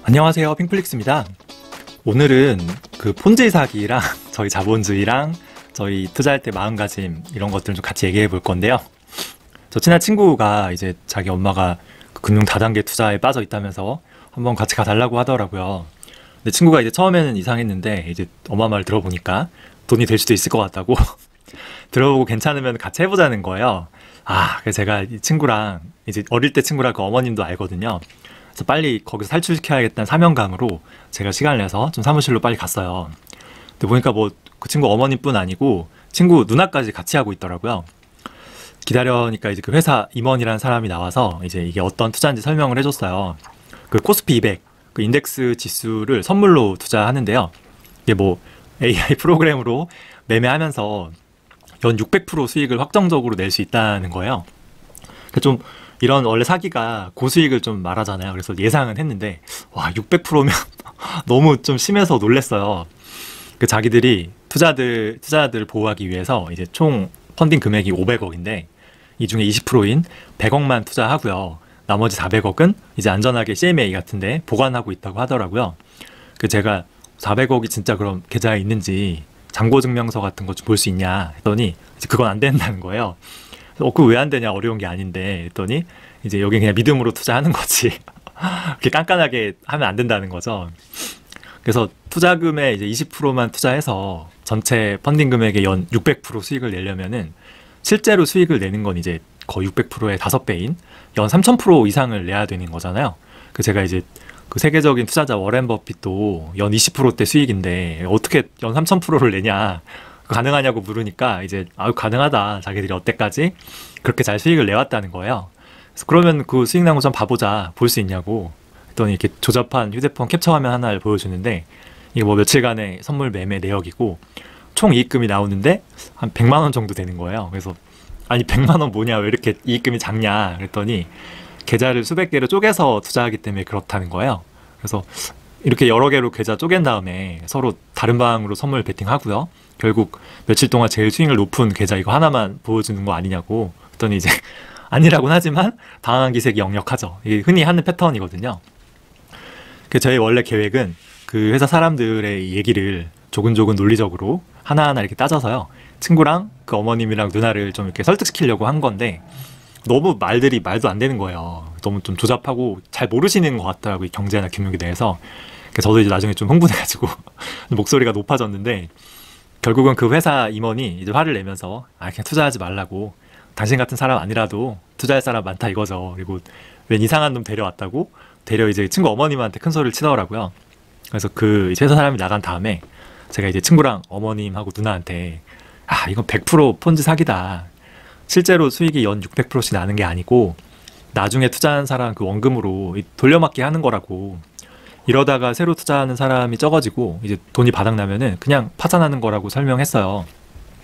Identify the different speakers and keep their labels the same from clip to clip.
Speaker 1: 안녕하세요, 핑플릭스입니다. 오늘은 그 폰지 사기랑 저희 자본주의랑 저희 투자할 때 마음가짐 이런 것들을 좀 같이 얘기해 볼 건데요. 저 친한 친구가 이제 자기 엄마가 그 금융 다단계 투자에 빠져 있다면서 한번 같이 가달라고 하더라고요. 근데 친구가 이제 처음에는 이상했는데 이제 엄마 말 들어보니까 돈이 될 수도 있을 것 같다고 들어보고 괜찮으면 같이 해보자는 거예요. 그래서 제가 이 친구랑 이제 어릴 때 친구랑 그 어머님도 알거든요. 그래서 빨리 거기서 탈출시켜야겠다는 사명감으로 제가 시간을 내서 좀 사무실로 빨리 갔어요. 근데 보니까 뭐 그 친구 어머니뿐 아니고 친구 누나까지 같이 하고 있더라고요. 기다려니까 이제 그 회사 임원이라는 사람이 나와서 이제 이게 어떤 투자인지 설명을 해줬어요. 그 코스피 200, 그 인덱스 지수를 선물로 투자하는데요. 이게 뭐 AI 프로그램으로 매매하면서 연 600% 수익을 확정적으로 낼 수 있다는 거예요. 좀 이런 원래 사기가 고수익을 좀 말하잖아요. 그래서 예상은 했는데 와 600%면 너무 좀 심해서 놀랬어요. 그 자기들이 투자자들을 보호하기 위해서 이제 총 펀딩 금액이 500억인데 이 중에 20%인 100억만 투자하고요. 나머지 400억은 이제 안전하게 CMA 같은데 보관하고 있다고 하더라고요. 그 제가 400억이 진짜 그럼 계좌에 있는지 잔고증명서 같은 거 좀 볼 수 있냐 했더니 이제 그건 안 된다는 거예요. 그거 왜 안 되냐, 어려운 게 아닌데 했더니 이제 여기 그냥 믿음으로 투자하는 거지 그렇게 깐깐하게 하면 안 된다는 거죠. 그래서 투자금의 이제 20%만 투자해서 전체 펀딩 금액의 연 600% 수익을 내려면은 실제로 수익을 내는 건 이제 거의 600%의 5배인 연 3000% 이상을 내야 되는 거잖아요. 그 제가 이제 그 세계적인 투자자 워렌 버핏도 연 20%대 수익인데 어떻게 연 3000%를 내냐, 가능하냐고 물으니까 이제 가능하다, 자기들이 어때까지 그렇게 잘 수익을 내왔다는 거예요. 그래서 그러면 그 수익 난 거 좀 봐보자, 볼 수 있냐고 했더니 이렇게 조잡한 휴대폰 캡처 화면 하나를 보여주는데 이게 뭐 며칠간의 선물 매매 내역이고 총 이익금이 나오는데 한 100만 원 정도 되는 거예요. 그래서 아니 100만 원 뭐냐, 왜 이렇게 이익금이 작냐 그랬더니 계좌를 수백 개를 쪼개서 투자하기 때문에 그렇다는 거예요. 그래서 이렇게 여러 개로 계좌 쪼갠 다음에 서로 다른 방으로 선물 베팅하고요. 결국 며칠 동안 제일 수익률 높은 계좌 이거 하나만 보여주는 거 아니냐고 했더니 이제 아니라고는 하지만 당한 기색이 역력하죠. 이게 흔히 하는 패턴이거든요. 저희 원래 계획은 그 회사 사람들의 얘기를 조근조근 논리적으로 하나하나 이렇게 따져서요. 친구랑 그 어머님이랑 누나를 좀 이렇게 설득시키려고 한 건데 너무 말들이 말도 안 되는 거예요. 너무 좀 조잡하고 잘 모르시는 것 같더라고요, 경제나 금융에 대해서. 저도 이제 나중에 좀 흥분해가지고 목소리가 높아졌는데 결국은 그 회사 임원이 이제 화를 내면서 그냥 투자하지 말라고, 당신 같은 사람 아니라도 투자할 사람 많다 이거죠. 그리고 웬 이상한 놈 데려왔다고 데려 이제 친구 어머님한테 큰 소리를 치더라고요. 그래서 그 회사 사람이 나간 다음에 제가 이제 친구랑 어머님하고 누나한테 이건 100% 폰지 사기다, 실제로 수익이 연 600%씩 나는 게 아니고 나중에 투자한 사람 그 원금으로 돌려막기 하는 거라고, 이러다가 새로 투자하는 사람이 적어지고 이제 돈이 바닥나면은 그냥 파산하는 거라고 설명했어요.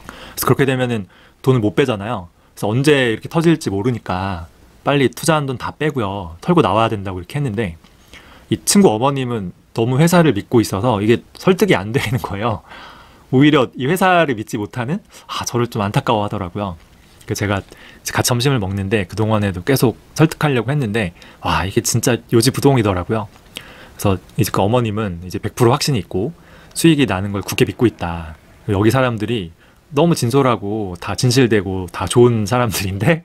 Speaker 1: 그래서 그렇게 되면은 돈을 못 빼잖아요. 그래서 언제 이렇게 터질지 모르니까 빨리 투자한 돈 다 빼고요, 털고 나와야 된다고 이렇게 했는데 이 친구 어머님은 너무 회사를 믿고 있어서 이게 설득이 안 되는 거예요. 오히려 이 회사를 믿지 못하는 저를 좀 안타까워 하더라고요. 제가 같이 점심을 먹는데 그동안에도 계속 설득하려고 했는데 이게 진짜 요지부동이더라고요. 그래서 이제 그 어머님은 이제 100% 확신이 있고 수익이 나는 걸 굳게 믿고 있다. 여기 사람들이 너무 진솔하고 다 진실되고 다 좋은 사람들인데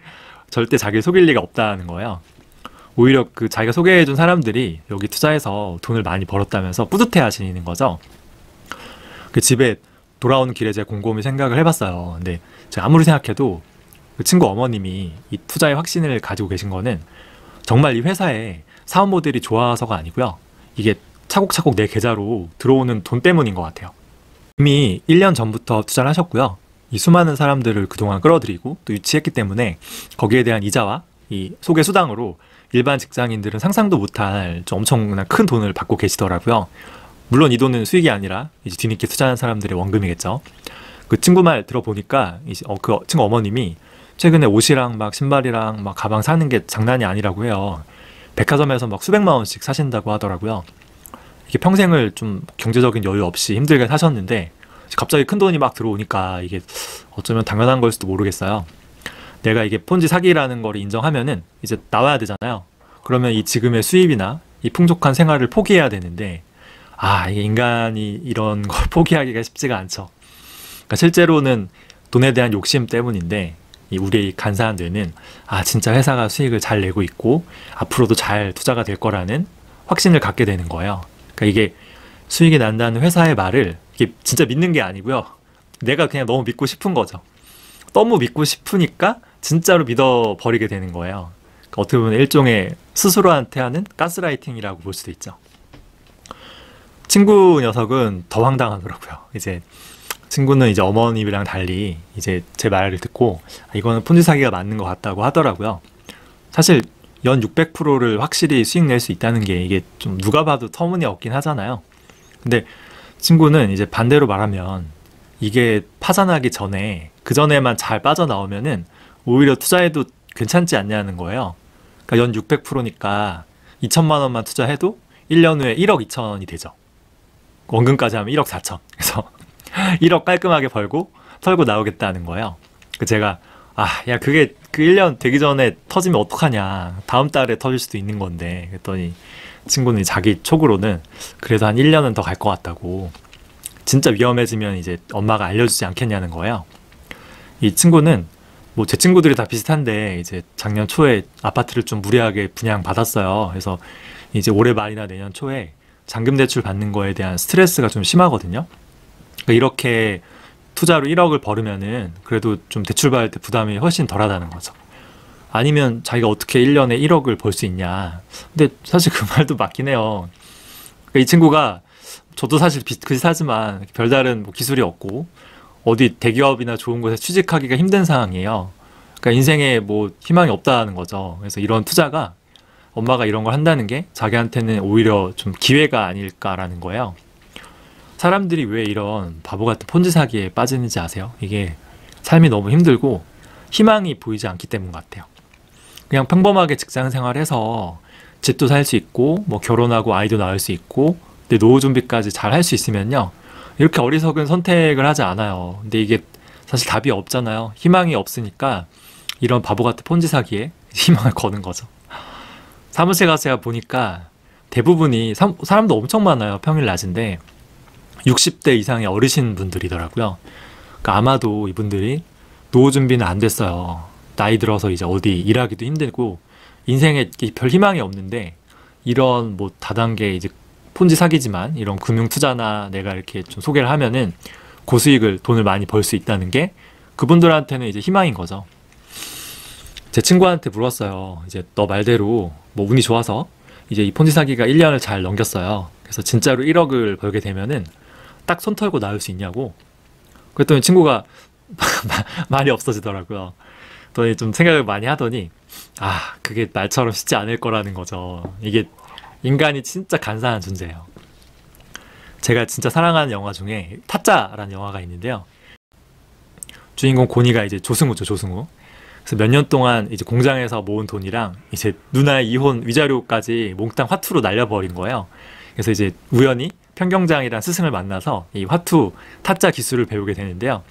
Speaker 1: 절대 자기를 속일 리가 없다는 거예요. 오히려 그 자기가 소개해준 사람들이 여기 투자해서 돈을 많이 벌었다면서 뿌듯해 하시는 거죠. 그 집에 돌아오는 길에 제가 곰곰이 생각을 해봤어요. 근데 제가 아무리 생각해도 그 친구 어머님이 이 투자의 확신을 가지고 계신 거는 정말 이 회사의 사업 모델이 좋아서가 아니고요, 이게 차곡차곡 내 계좌로 들어오는 돈 때문인 것 같아요. 이미 1년 전부터 투자를 하셨고요, 이 수많은 사람들을 그동안 끌어들이고 또 유치했기 때문에 거기에 대한 이자와 이 소개 수당으로 일반 직장인들은 상상도 못할 좀 엄청난 큰 돈을 받고 계시더라고요. 물론 이 돈은 수익이 아니라 이제 뒤늦게 투자하는 사람들의 원금이겠죠. 그 친구 말 들어보니까 이제 그 친구 어머님이 최근에 옷이랑 막 신발이랑 막 가방 사는 게 장난이 아니라고 해요. 백화점에서 막 수백만 원씩 사신다고 하더라고요. 이게 평생을 좀 경제적인 여유 없이 힘들게 사셨는데 갑자기 큰 돈이 막 들어오니까 이게 어쩌면 당연한 걸 수도 모르겠어요. 내가 이게 폰지 사기라는 걸 인정하면은 이제 나와야 되잖아요. 그러면 이 지금의 수입이나 이 풍족한 생활을 포기해야 되는데, 이게 인간이 이런 걸 포기하기가 쉽지가 않죠. 그러니까 실제로는 돈에 대한 욕심 때문인데, 이 우리의 간사한 뇌는 진짜 회사가 수익을 잘 내고 있고 앞으로도 잘 투자가 될 거라는 확신을 갖게 되는 거예요. 그러니까 이게 수익이 난다는 회사의 말을 이게 진짜 믿는 게 아니고요. 내가 그냥 너무 믿고 싶은 거죠. 너무 믿고 싶으니까 진짜로 믿어버리게 되는 거예요. 그러니까 어떻게 보면 일종의 스스로한테 하는 가스라이팅이라고 볼 수도 있죠. 친구 녀석은 더 황당하더라고요. 이제 친구는 이제 어머님이랑 달리 이제 제 말을 듣고 이거는 폰지 사기가 맞는 것 같다고 하더라고요. 사실 연 600%를 확실히 수익 낼 수 있다는 게 이게 좀 누가 봐도 터무니없긴 하잖아요. 근데 친구는 이제 반대로 말하면 이게 파산하기 전에 그 전에만 잘 빠져나오면은 오히려 투자해도 괜찮지 않냐는 거예요. 그러니까 연 600%니까 2천만 원만 투자해도 1년 후에 1억 2천이 되죠. 원금까지 하면 1억 4천. 그래서 1억 깔끔하게 벌고 털고 나오겠다는 거예요. 제가 야 그게 그 1년 되기 전에 터지면 어떡하냐. 다음 달에 터질 수도 있는 건데. 그랬더니 친구는 자기 촉으로는 그래도 한 1년은 더 갈 것 같다고. 진짜 위험해지면 이제 엄마가 알려주지 않겠냐는 거예요. 이 친구는 뭐 제 친구들이 다 비슷한데 이제 작년 초에 아파트를 좀 무리하게 분양받았어요. 그래서 이제 올해 말이나 내년 초에 잔금 대출 받는 거에 대한 스트레스가 좀 심하거든요. 그러니까 이렇게 투자로 1억을 벌으면은 그래도 좀 대출 받을 때 부담이 훨씬 덜하다는 거죠. 아니면 자기가 어떻게 1년에 1억을 벌 수 있냐. 근데 사실 그 말도 맞긴 해요. 그러니까 이 친구가 저도 사실 비슷하지만 별다른 뭐 기술이 없고 어디 대기업이나 좋은 곳에 취직하기가 힘든 상황이에요. 그러니까 인생에 뭐 희망이 없다는 거죠. 그래서 이런 투자가 엄마가 이런 걸 한다는 게 자기한테는 오히려 좀 기회가 아닐까라는 거예요. 사람들이 왜 이런 바보 같은 폰지 사기에 빠지는지 아세요? 이게 삶이 너무 힘들고 희망이 보이지 않기 때문 같아요. 그냥 평범하게 직장 생활해서 집도 살 수 있고 뭐 결혼하고 아이도 낳을 수 있고 근데 노후 준비까지 잘 할 수 있으면요. 이렇게 어리석은 선택을 하지 않아요. 근데 이게 사실 답이 없잖아요. 희망이 없으니까 이런 바보 같은 폰지 사기에 희망을 거는 거죠. 사무실 가서 제가 보니까 대부분이 사람도 엄청 많아요. 평일 낮인데 60대 이상의 어르신 분들이더라고요. 그러니까 아마도 이분들이 노후 준비는 안 됐어요. 나이 들어서 이제 어디 일하기도 힘들고 인생에 별 희망이 없는데 이런 뭐 다단계 이제 폰지 사기지만 이런 금융 투자나 내가 이렇게 좀 소개를 하면은 고수익을 돈을 많이 벌 수 있다는 게 그분들한테는 이제 희망인 거죠. 제 친구한테 물었어요. 이제 너 말대로 뭐 운이 좋아서 이제 이 폰지 사기가 1년을 잘 넘겼어요. 그래서 진짜로 1억을 벌게 되면은 딱 손 털고 나올 수 있냐고. 그랬더니 친구가 말이 없어지더라고요. 그랬더니 좀 생각을 많이 하더니 그게 말처럼 쉽지 않을 거라는 거죠. 이게 인간이 진짜 간사한 존재예요. 제가 진짜 사랑하는 영화 중에 타짜라는 영화가 있는데요. 주인공 고니가 이제 조승우죠, 조승우. 그래서 몇 년 동안 이제 공장에서 모은 돈이랑 이제 누나의 이혼 위자료까지 몽땅 화투로 날려버린 거예요. 그래서 이제 우연히 평경장이란 스승을 만나서 이 화투 타짜 기술을 배우게 되는데요.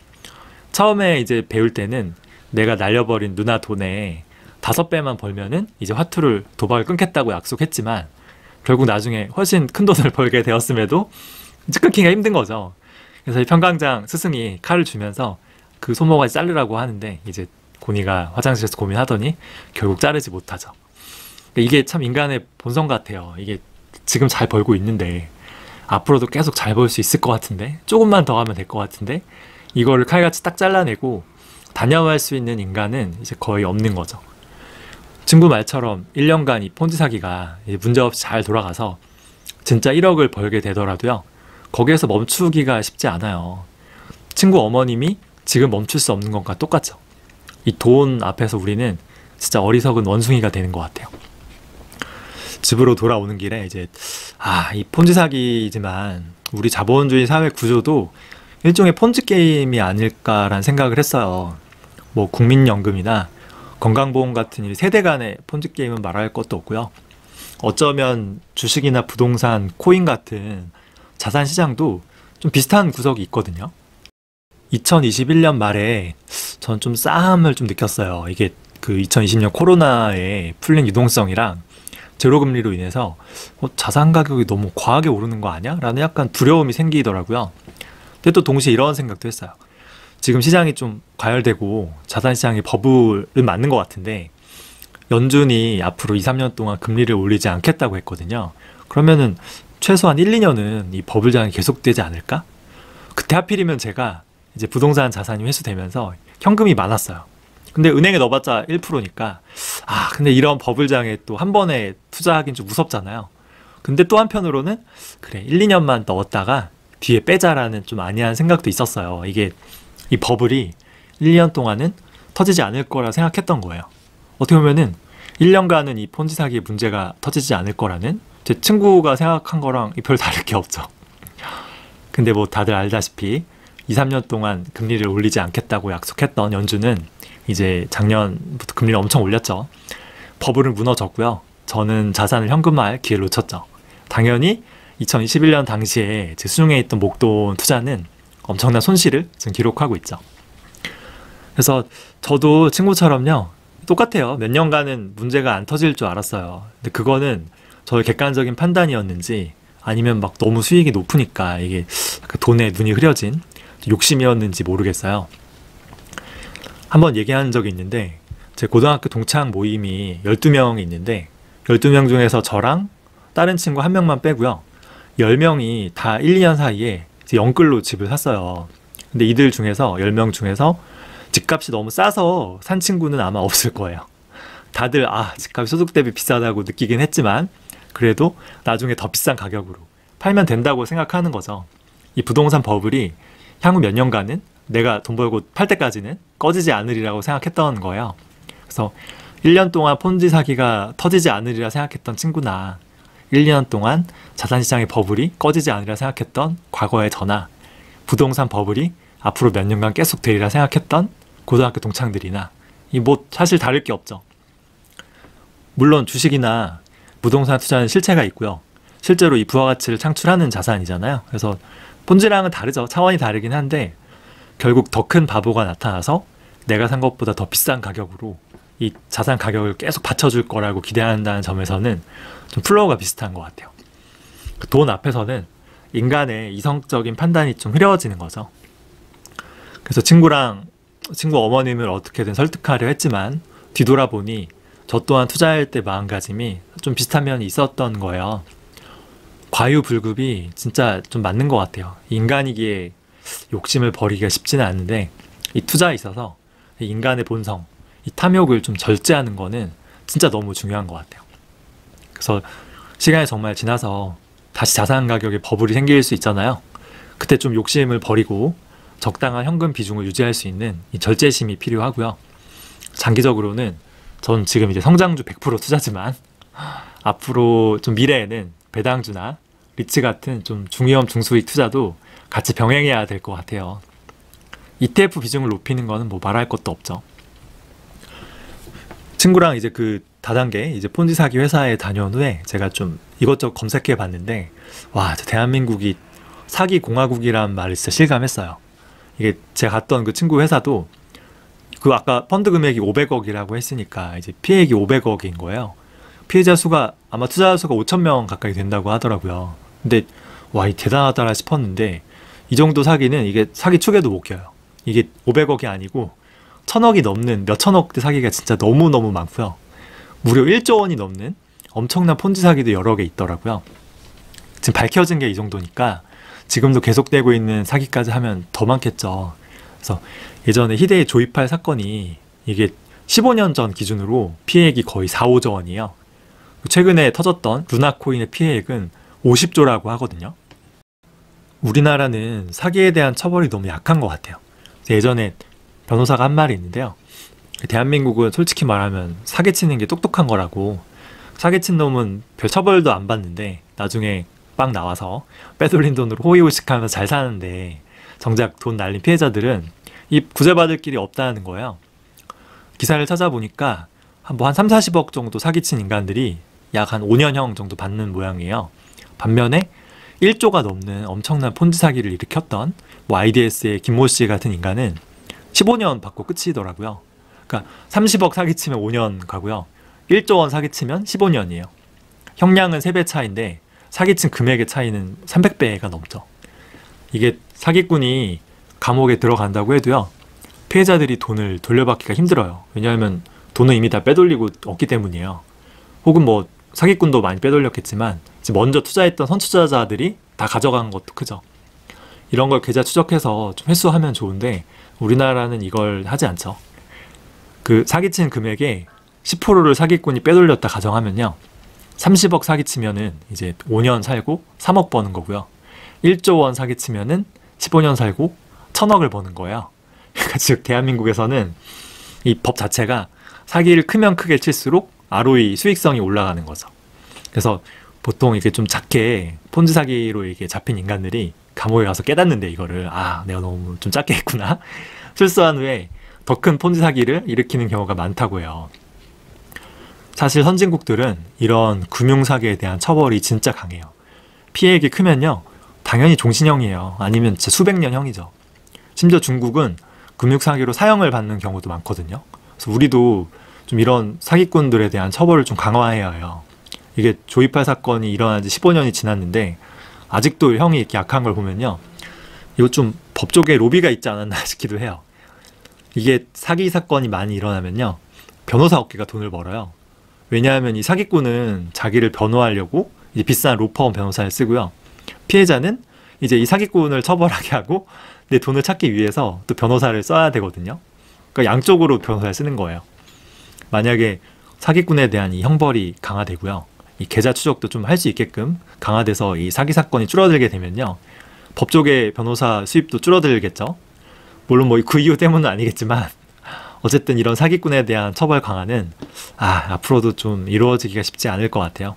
Speaker 1: 처음에 이제 배울 때는 내가 날려버린 누나 돈에 5배만 벌면은 이제 화투를 도박을 끊겠다고 약속했지만 결국 나중에 훨씬 큰 돈을 벌게 되었음에도 이제 끊기가 힘든 거죠. 그래서 이 평강장 스승이 칼을 주면서 그 손모가지 자르라고 하는데 이제 고니가 화장실에서 고민하더니 결국 자르지 못하죠. 이게 참 인간의 본성 같아요. 이게 지금 잘 벌고 있는데 앞으로도 계속 잘 벌 수 있을 것 같은데 조금만 더 하면 될 것 같은데 이거를 칼같이 딱 잘라내고 단념할 수 있는 인간은 이제 거의 없는 거죠. 친구 말처럼 1년간 이 폰지 사기가 문제없이 잘 돌아가서 진짜 1억을 벌게 되더라도요. 거기에서 멈추기가 쉽지 않아요. 친구 어머님이 지금 멈출 수 없는 것과 똑같죠. 이 돈 앞에서 우리는 진짜 어리석은 원숭이가 되는 것 같아요. 집으로 돌아오는 길에 이제 이 폰지 사기지만 우리 자본주의 사회 구조도 일종의 폰지 게임이 아닐까라는 생각을 했어요. 뭐 국민연금이나 건강보험 같은 이 세대 간의 폰지 게임은 말할 것도 없고요. 어쩌면 주식이나 부동산, 코인 같은 자산 시장도 좀 비슷한 구석이 있거든요. 2021년 말에 전 좀 싸움을 좀 느꼈어요. 이게 그 2020년 코로나에 풀린 유동성이랑 제로금리로 인해서 자산 가격이 너무 과하게 오르는 거 아니야? 라는 약간 두려움이 생기더라고요. 근데 또 동시에 이런 생각도 했어요. 지금 시장이 좀 과열되고 자산시장이 버블은 맞는 것 같은데 연준이 앞으로 2, 3년 동안 금리를 올리지 않겠다고 했거든요. 그러면은 최소한 1, 2년은 이 버블장이 계속되지 않을까? 그때 하필이면 제가 이제 부동산 자산이 회수되면서 현금이 많았어요. 근데 은행에 넣어봤자 1%니까 근데 이런 버블장에 또 한 번에 투자하긴 좀 무섭잖아요. 근데 또 한편으로는 그래 1, 2년만 넣었다가 뒤에 빼자라는 좀 안이한 생각도 있었어요. 이게 이 버블이 1, 2년 동안은 터지지 않을 거라 생각했던 거예요. 어떻게 보면은 1년간은 이 폰지 사기의 문제가 터지지 않을 거라는 제 친구가 생각한 거랑 별 다를 게 없죠. 근데 뭐 다들 알다시피 2, 3년 동안 금리를 올리지 않겠다고 약속했던 연준은 이제 작년부터 금리를 엄청 올렸죠. 버블은 무너졌고요. 저는 자산을 현금화할 기회를 놓쳤죠. 당연히 2021년 당시에 제 수중에 있던 목돈 투자는 엄청난 손실을 지금 기록하고 있죠. 그래서 저도 친구처럼요. 똑같아요. 몇 년간은 문제가 안 터질 줄 알았어요. 근데 그거는 저의 객관적인 판단이었는지 아니면 막 너무 수익이 높으니까 이게 돈에 눈이 흐려진 욕심이었는지 모르겠어요. 한번 얘기한 적이 있는데 제 고등학교 동창 모임이 12명이 있는데 12명 중에서 저랑 다른 친구 1명만 빼고요. 10명이 다 1, 2년 사이에 영끌로 집을 샀어요. 근데 이들 중에서 10명 중에서 집값이 너무 싸서 산 친구는 아마 없을 거예요. 다들 집값이 소득 대비 비싸다고 느끼긴 했지만 그래도 나중에 더 비싼 가격으로 팔면 된다고 생각하는 거죠. 이 부동산 버블이 향후 몇 년간은 내가 돈 벌고 팔 때까지는 꺼지지 않으리라고 생각했던 거예요. 그래서 1년 동안 폰지 사기가 터지지 않으리라 생각했던 친구나 1, 2년 동안 자산시장의 버블이 꺼지지 않으리라 생각했던 과거의 저나 부동산 버블이 앞으로 몇 년간 계속 되리라 생각했던 고등학교 동창들이나 뭐 사실 다를 게 없죠. 물론 주식이나 부동산 투자는 실체가 있고요. 실제로 이 부가가치를 창출하는 자산이잖아요. 그래서 폰지랑은 다르죠. 차원이 다르긴 한데 결국 더 큰 바보가 나타나서 내가 산 것보다 더 비싼 가격으로 이 자산 가격을 계속 받쳐줄 거라고 기대한다는 점에서는 좀 플로우가 비슷한 것 같아요. 돈 앞에서는 인간의 이성적인 판단이 좀 흐려지는 거죠. 그래서 친구 어머님을 어떻게든 설득하려 했지만 뒤돌아보니 저 또한 투자할 때 마음가짐이 좀 비슷한 면이 있었던 거예요. 과유불급이 진짜 좀 맞는 것 같아요. 인간이기에 욕심을 버리기가 쉽지는 않은데 이 투자에 있어서 인간의 본성, 이 탐욕을 좀 절제하는 거는 진짜 너무 중요한 것 같아요. 그래서 시간이 정말 지나서 다시 자산 가격에 버블이 생길 수 있잖아요. 그때 좀 욕심을 버리고 적당한 현금 비중을 유지할 수 있는 이 절제심이 필요하고요. 장기적으로는 전 지금 이제 성장주 100% 투자지만 앞으로 좀 미래에는 배당주나 리츠 같은 좀 중위험 중수익 투자도 같이 병행해야 될 것 같아요. ETF 비중을 높이는 거는 뭐 말할 것도 없죠. 친구랑 이제 그 다단계 이제 폰지 사기 회사에 다녀온 후에 제가 좀 이것저것 검색해 봤는데 대한민국이 사기 공화국이란 말을 진짜 실감했어요. 이게 제가 갔던 그 친구 회사도 그 아까 펀드 금액이 500억이라고 했으니까 이제 피해액이 500억인 거예요. 피해자 수가 아마 투자자 수가 5,000명 가까이 된다고 하더라고요. 근데 이 대단하다 싶었는데 이 정도 사기는 이게 사기 축에도 못 껴요. 이게 500억이 아니고 1,000억이 넘는 몇천억대 사기가 진짜 너무너무 많고요. 무려 1조 원이 넘는 엄청난 폰지 사기도 여러 개 있더라고요. 지금 밝혀진 게 이 정도니까 지금도 계속되고 있는 사기까지 하면 더 많겠죠. 그래서 예전에 희대의 조이팔 사건이 이게 15년 전 기준으로 피해액이 거의 4, 5조 원이에요. 최근에 터졌던 루나코인의 피해액은 50조라고 하거든요. 우리나라는 사기에 대한 처벌이 너무 약한 것 같아요. 예전에 변호사가 한 말이 있는데요. 대한민국은 솔직히 말하면 사기치는 게 똑똑한 거라고, 사기친 놈은 별 처벌도 안 받는데 나중에 빵 나와서 빼돌린 돈으로 호의호식하면서 잘 사는데 정작 돈 날린 피해자들은 이 구제받을 길이 없다는 거예요. 기사를 찾아보니까 한 3, 40억 정도 사기친 인간들이 약 한 5년형 정도 받는 모양이에요. 반면에 1조가 넘는 엄청난 폰지 사기를 일으켰던 IDS의 김모 씨 같은 인간은 15년 받고 끝이더라고요. 그러니까 30억 사기치면 5년 가고요. 1조 원 사기치면 15년이에요. 형량은 3배 차이인데 사기친 금액의 차이는 300배가 넘죠. 이게 사기꾼이 감옥에 들어간다고 해도요, 피해자들이 돈을 돌려받기가 힘들어요. 왜냐하면 돈은 이미 다 빼돌리고 없기 때문이에요. 혹은 뭐 사기꾼도 많이 빼돌렸겠지만 먼저 투자했던 선투자자들이 다 가져간 것도 크죠. 이런 걸 계좌 추적해서 좀 회수하면 좋은데 우리나라는 이걸 하지 않죠. 그 사기친 금액의 10%를 사기꾼이 빼돌렸다 가정하면요, 30억 사기치면은 이제 5년 살고 3억 버는 거고요. 1조 원 사기치면은 15년 살고 1000억을 버는 거예요. 그러니까 즉 대한민국에서는 이 법 자체가 사기를 크면 크게 칠수록 ROE 수익성이 올라가는 거죠. 그래서 보통 이게 좀 작게 폰지 사기로 이게 잡힌 인간들이 감옥에 가서 깨닫는데 이거를 내가 너무 좀 작게 했구나. 출소한 후에 더 큰 폰지 사기를 일으키는 경우가 많다고 해요. 사실 선진국들은 이런 금융사기에 대한 처벌이 진짜 강해요. 피해액이 크면요, 당연히 종신형이에요. 아니면 진짜 수백 년형이죠. 심지어 중국은 금융사기로 사형을 받는 경우도 많거든요. 그래서 우리도 좀 이런 사기꾼들에 대한 처벌을 좀 강화해야 해요. 이게 조이팔 사건이 일어난 지 15년이 지났는데 아직도 형이 이렇게 약한 걸 보면요, 이거 좀 법 쪽에 로비가 있지 않았나 싶기도 해요. 이게 사기 사건이 많이 일어나면요, 변호사 업계가 돈을 벌어요. 왜냐하면 이 사기꾼은 자기를 변호하려고 이제 비싼 로펌 변호사를 쓰고요, 피해자는 이제 이 사기꾼을 처벌하게 하고 내 돈을 찾기 위해서 또 변호사를 써야 되거든요. 그러니까 양쪽으로 변호사를 쓰는 거예요. 만약에 사기꾼에 대한 이 형벌이 강화되고요, 이 계좌 추적도 좀 할 수 있게끔 강화돼서 이 사기 사건이 줄어들게 되면요, 법 쪽의 변호사 수입도 줄어들겠죠. 물론 뭐 그 이유 때문은 아니겠지만 어쨌든 이런 사기꾼에 대한 처벌 강화는 앞으로도 좀 이루어지기가 쉽지 않을 것 같아요.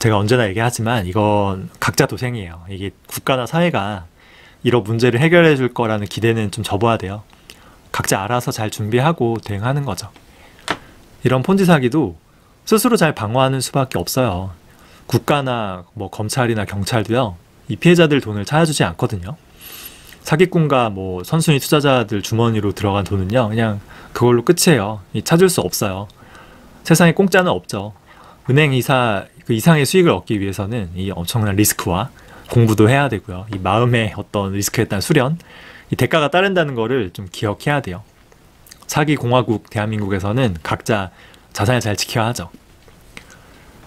Speaker 1: 제가 언제나 얘기하지만 이건 각자 도생이에요. 이게 국가나 사회가 이런 문제를 해결해 줄 거라는 기대는 좀 접어야 돼요. 각자 알아서 잘 준비하고 대응하는 거죠. 이런 폰지 사기도 스스로 잘 방어하는 수밖에 없어요. 국가나 뭐 검찰이나 경찰도요, 이 피해자들 돈을 찾아주지 않거든요. 사기꾼과 뭐 선순위 투자자들 주머니로 들어간 돈은요, 그냥 그걸로 끝이에요. 찾을 수 없어요. 세상에 공짜는 없죠. 은행 이사 그 이상의 수익을 얻기 위해서는 이 엄청난 리스크와 공부도 해야 되고요, 이 마음의 어떤 리스크에 따른 수련, 이 대가가 따른다는 거를 좀 기억해야 돼요. 사기 공화국 대한민국에서는 각자 자산을 잘 지켜야 하죠.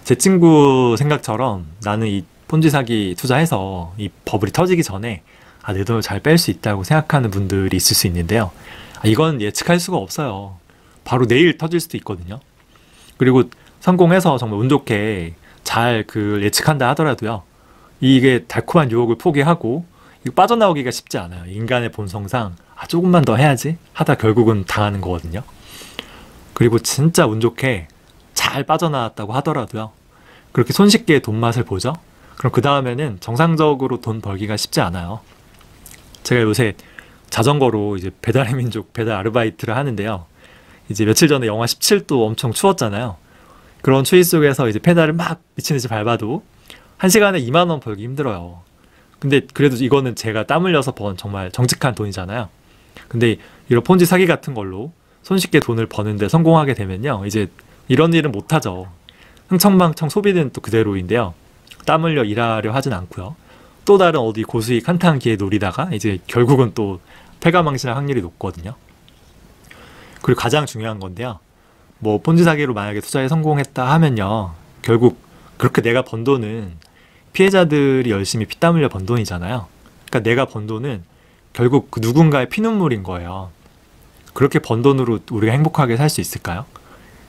Speaker 1: 제 친구 생각처럼 나는 이 폰지 사기 투자해서 이 버블이 터지기 전에 내 돈을 잘 뺄 수 있다고 생각하는 분들이 있을 수 있는데요, 이건 예측할 수가 없어요. 바로 내일 터질 수도 있거든요. 그리고 성공해서 정말 운 좋게 잘 예측한다 하더라도요, 이게 달콤한 유혹을 포기하고 이거 빠져나오기가 쉽지 않아요. 인간의 본성상 조금만 더 해야지 하다 결국은 당하는 거거든요. 그리고 진짜 운 좋게 잘 빠져나왔다고 하더라도요, 그렇게 손쉽게 돈 맛을 보죠? 그럼 그 다음에는 정상적으로 돈 벌기가 쉽지 않아요. 제가 요새 자전거로 이제 배달의 민족 배달 아르바이트를 하는데요, 이제 며칠 전에 영하 17도 엄청 추웠잖아요. 그런 추위 속에서 이제 페달을 막 미친듯이 밟아도 1시간에 2만 원 벌기 힘들어요. 근데 그래도 이거는 제가 땀 흘려서 번 정말 정직한 돈이잖아요. 근데 이런 폰지 사기 같은 걸로 손쉽게 돈을 버는데 성공하게 되면요, 이제 이런 일은 못하죠. 흥청망청 소비는 또 그대로인데요, 땀 흘려 일하려 하진 않고요, 또 다른 어디 고수익 한탕 기회 노리다가 이제 결국은 또 패가망신할 확률이 높거든요. 그리고 가장 중요한 건데요, 뭐 폰지 사기로 만약에 투자에 성공했다 하면요, 결국 그렇게 내가 번 돈은 피해자들이 열심히 피땀 흘려 번 돈이잖아요. 그러니까 내가 번 돈은 결국 그 누군가의 피눈물인 거예요. 그렇게 번 돈으로 우리가 행복하게 살 수 있을까요?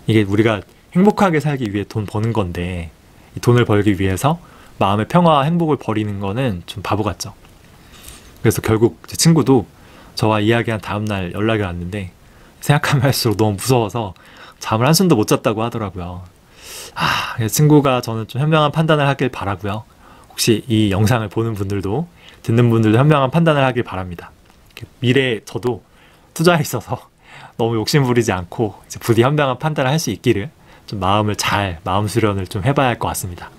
Speaker 1: 이게 우리가 행복하게 살기 위해 돈 버는 건데, 이 돈을 벌기 위해서 마음의 평화와 행복을 버리는 거는 좀 바보 같죠. 그래서 결국 제 친구도 저와 이야기한 다음날 연락이 왔는데 생각하면 할수록 너무 무서워서 잠을 한숨도 못 잤다고 하더라고요. 친구가 저는 좀 현명한 판단을 하길 바라고요. 혹시 이 영상을 보는 분들도, 듣는 분들도 현명한 판단을 하길 바랍니다. 미래에 저도 투자에 있어서 너무 욕심 부리지 않고 이제 부디 현명한 판단을 할 수 있기를 좀 마음 수련을 좀 해봐야 할 것 같습니다.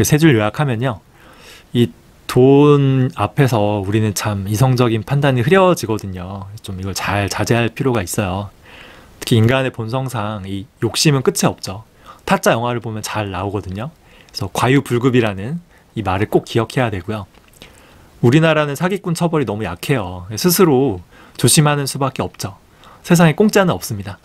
Speaker 1: 세 줄 요약하면요, 이 돈 앞에서 우리는 참 이성적인 판단이 흐려지거든요. 좀 이걸 잘 자제할 필요가 있어요. 특히 인간의 본성상 이 욕심은 끝이 없죠. 타짜 영화를 보면 잘 나오거든요. 그래서 과유불급이라는 이 말을 꼭 기억해야 되고요. 우리나라는 사기꾼 처벌이 너무 약해요. 스스로 조심하는 수밖에 없죠. 세상에 공짜는 없습니다.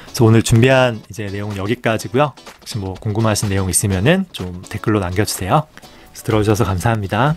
Speaker 1: 그래서 오늘 준비한 이제 내용은 여기까지고요. 혹시 뭐 궁금하신 내용 있으면은 좀 댓글로 남겨주세요. 그래서 들어주셔서 감사합니다.